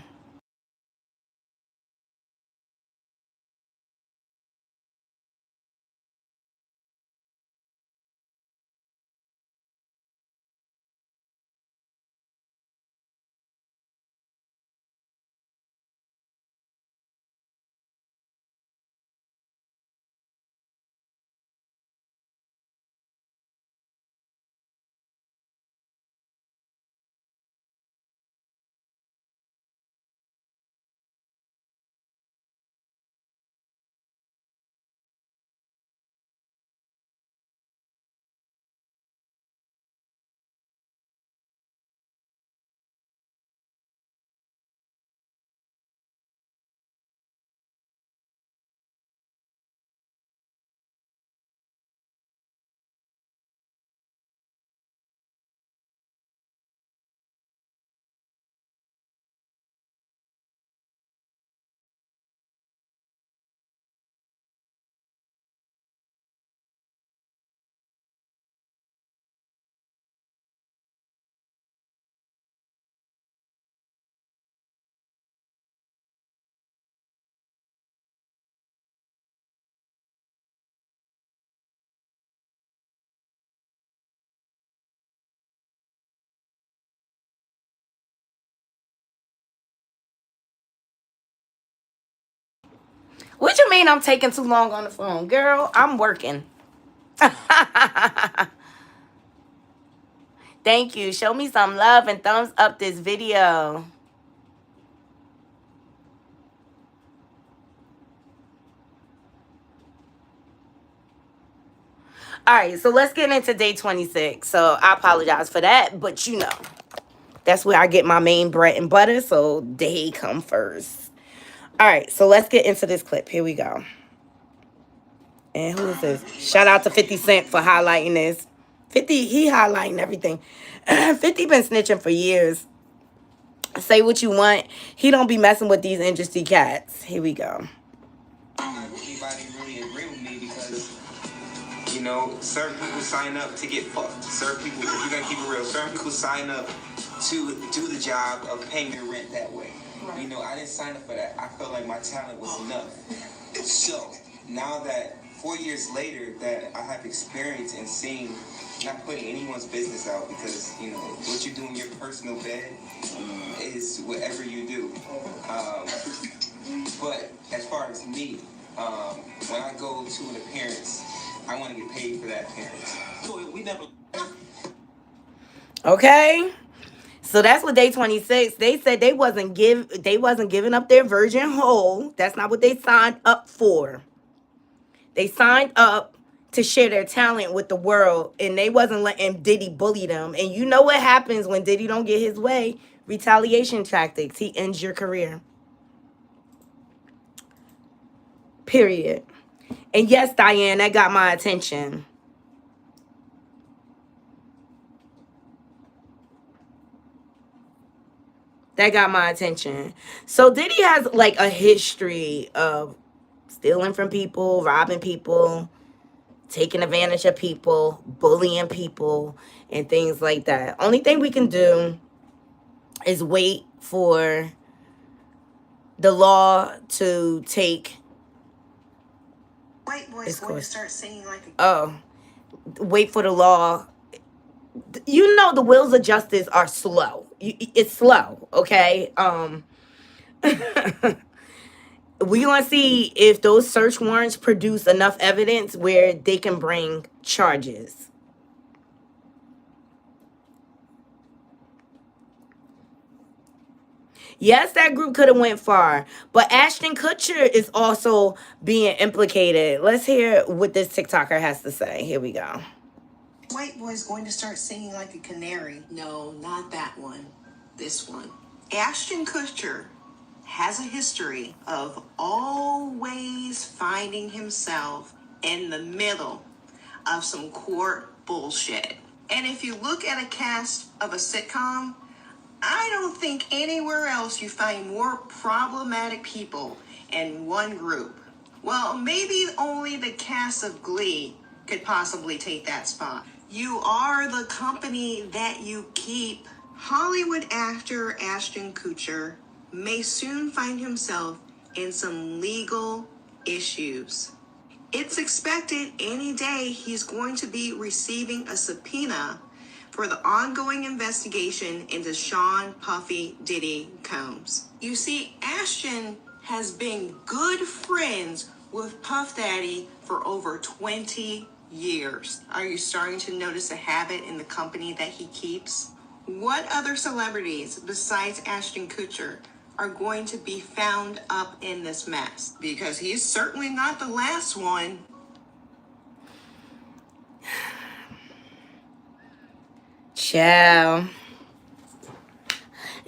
What you mean I'm taking too long on the phone? Girl, I'm working. Thank you. Show me some love and thumbs up this video. All right, so let's get into day 26. So I apologize for that, but you know, that's where I get my main bread and butter, so they come first. All right, so let's get into this clip. Here we go. And who is this? Shout out to 50 Cent for highlighting this. 50, he highlighting everything. 50 been snitching for years. Say what you want. He don't be messing with these industry cats. Here we go. Anybody really agree with me because, you know, certain people sign up to get fucked. Certain people, if you're gonna keep it real, certain people sign up to do the job of paying their rent that way. Right. You know, I didn't sign up for that. I felt like my talent was enough. So now that 4 years later that I have experience in seeing, not putting anyone's business out because, you know, what you do in your personal bed is whatever you do. But as far as me, when I go to an appearance, I want to get paid for that appearance. So we never. Okay. So that's what day 26. They said they wasn't giving up their virgin whole. That's not what they signed up for. They signed up to share their talent with the world, and they wasn't letting Diddy bully them. And you know what happens when Diddy don't get his way? Retaliation tactics. He ends your career. Period. And yes, Diane, that got my attention. That got my attention. So Diddy has like a history of stealing from people, robbing people, taking advantage of people, bullying people, and things like that. Only thing we can do is wait for the law to take White boy's its going to course. start singing like Wait for the law. You know the wheels of justice are slow. It's slow, okay? We gonna see if those search warrants produce enough evidence where they can bring charges. Yes, that group could have went far, but Ashton Kutcher is also being implicated. Let's hear what this TikToker has to say. Here we go. white boy's going to start singing like a canary. No, not that one. This one. Ashton Kutcher has a history of always finding himself in the middle of some court bullshit. And if you look at a cast of a sitcom, I don't think anywhere else you find more problematic people in one group. Well, maybe only the cast of Glee could possibly take that spot. You are the company that you keep. Hollywood actor Ashton Kutcher may soon find himself in some legal issues. It's expected any day he's going to be receiving a subpoena for the ongoing investigation into Sean Puffy Diddy Combs. You see, Ashton has been good friends with Puff Daddy for over 20 years. Are you starting to notice a habit in the company that he keeps? What other celebrities besides Ashton Kutcher are going to be found up in this mess? Because he's certainly not the last one. Ciao.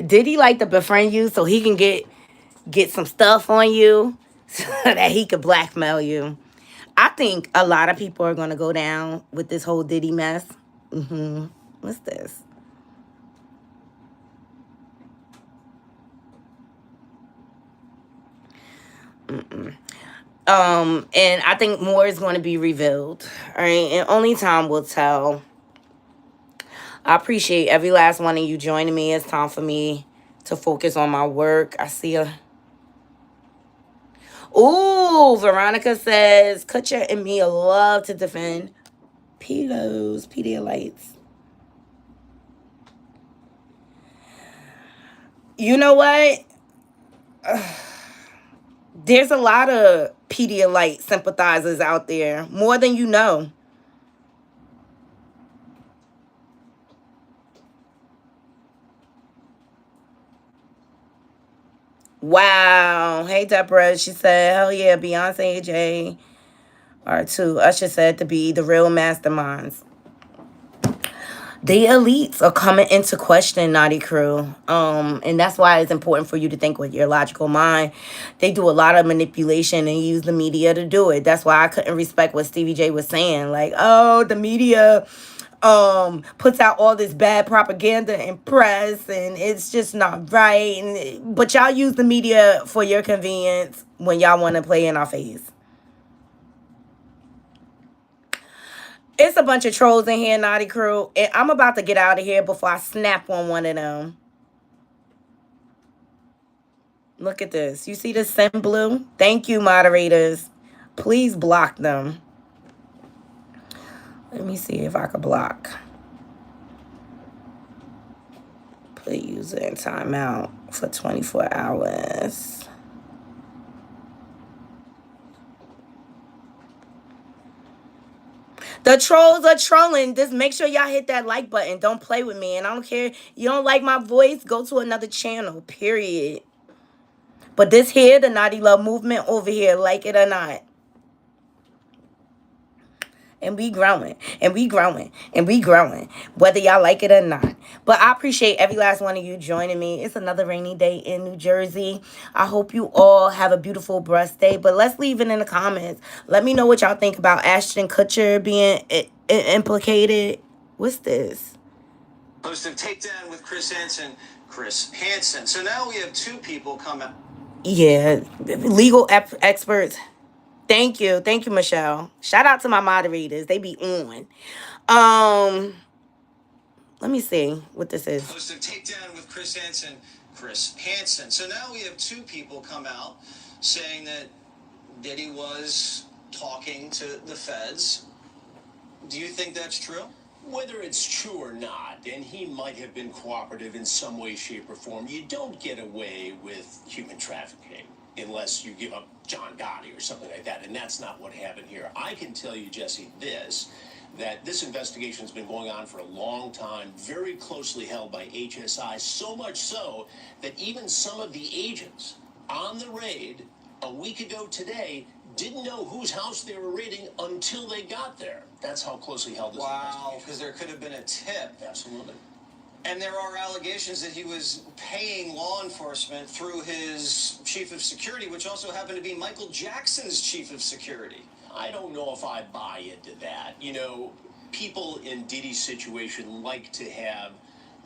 Did he like to befriend you so he can get some stuff on you so that he could blackmail you? I think a lot of people are going to go down with this whole Diddy mess. What's this? And I think more is going to be revealed. All right, and only time will tell. I appreciate every last one of you joining me. It's time for me to focus on my work. I see a... Ooh, Veronica says, Kutcher and Mia love to defend pedos, Pedialites. You know what? There's a lot of Pedialite sympathizers out there, more than you know. Wow. Hey, Deborah. She said, hell yeah, Beyonce, AJ are too. Usher said to be the real masterminds. The elites are coming into question, Naughty Crew. And that's why it's important for you to think with your logical mind. They do a lot of manipulation and use the media to do it. That's why I couldn't respect what Stevie J was saying. Like, oh, the media puts out all this bad propaganda and press, and it's just not right. But y'all use the media for your convenience when y'all want to play in our face. It's a bunch of trolls in here, Naughty Crew, and I'm about to get out of here before I snap on one of them. Look at this. You see this send blue? Thank you, moderators. Please block them. Let me see if I can block. Put user in timeout for 24 hours. The trolls are trolling. Just make sure y'all hit that like button. Don't play with me. And I don't care. You don't like my voice? Go to another channel. Period. But this here, the Naughty Love movement over here, like it or not. And we growing. And we growing. And we growing. Whether y'all like it or not. But I appreciate every last one of you joining me. It's another rainy day in New Jersey. I hope you all have a beautiful breast day. But let's leave it in the comments. Let me know what y'all think about Ashton Kutcher being implicated. What's this? Host of Takedown with Chris Hansen. So now we have two people come out. Yeah, legal experts. Thank you, Michelle. Shout out to my moderators. They be on. Let me see what this is. Host of Takedown with Chris Hansen. So now we have two people come out saying that Diddy was talking to the feds. Do you think that's true? Whether it's true or not, and he might have been cooperative in some way, shape, or form, you don't get away with human trafficking unless you give up John Gotti or something like that, and that's not what happened here. I can tell you, Jesse, that this investigation's been going on for a long time, very closely held by HSI, so much so that even some of the agents on the raid a week ago today didn't know whose house they were raiding until they got there. That's how closely held this investigation. Wow, because there could have been a tip. Absolutely. And there are allegations that he was paying law enforcement through his chief of security, which also happened to be Michael Jackson's chief of security. I don't know if I buy into that. You know, people in Diddy's situation like to have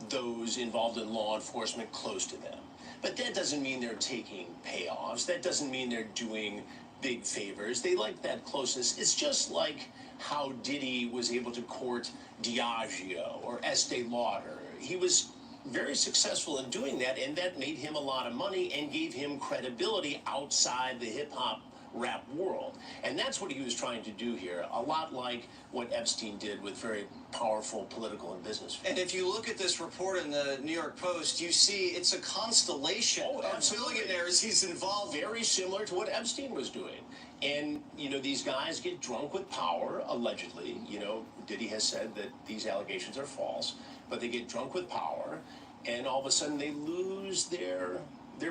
those involved in law enforcement close to them. But that doesn't mean they're taking payoffs. That doesn't mean they're doing big favors. They like that closeness. It's just like how Diddy was able to court Diageo or Estee Lauder. He was very successful in doing that, and that made him a lot of money and gave him credibility outside the hip-hop rap world. And that's what he was trying to do here, a lot like what Epstein did with very powerful political and business figures. And if you look at this report in the New York Post, you see it's a constellation of billionaires he's involved. Very similar to what Epstein was doing. And, you know, these guys get drunk with power, allegedly. You know, Diddy has said that these allegations are false, but they get drunk with power, and all of a sudden they lose their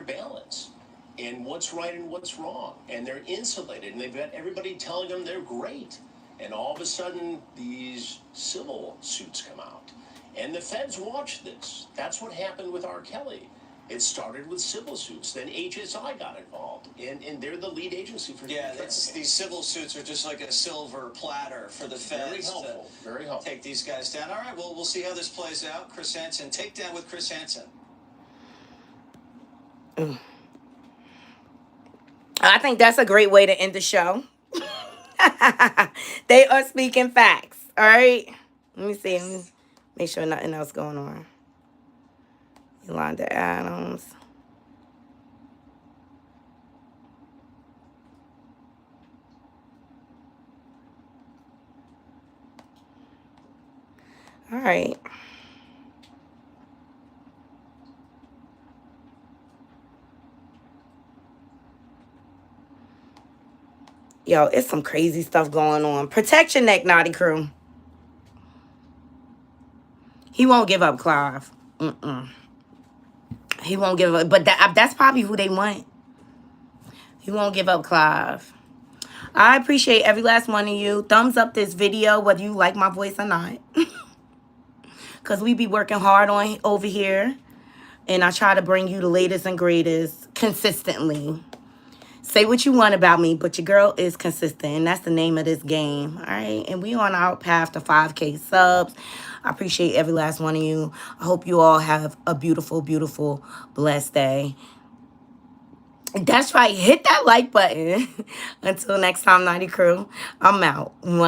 balance. And what's right and what's wrong. And they're insulated, and they've got everybody telling them they're great. And all of a sudden, these civil suits come out. And the feds watch this. That's what happened with R. Kelly. It started with civil suits. Then HSI got involved. And they're the lead agency for these civil suits are just like a silver platter for the feds. Very helpful. Take these guys down. All right, well, we'll see how this plays out. Chris Hansen, Takedown with Chris Hansen. I think that's a great way to end the show. They are speaking facts. All right. Let me see. Let me make sure nothing else going on. Yolanda Adams. All right. Yo, it's some crazy stuff going on. Protect your neck, Knotty crew. He won't give up, Clive. He won't give up. But that's probably who they want. He won't give up, Clive. I appreciate every last one of you. Thumbs up this video, whether you like my voice or not. Because we be working hard on over here. And I try to bring you the latest and greatest consistently. Say what you want about me, but your girl is consistent. And that's the name of this game. All right? And we on our path to 5K subs. I appreciate every last one of you. I hope you all have a beautiful, beautiful, blessed day. That's right. Hit that like button. Until next time, Knotty crew. I'm out. One.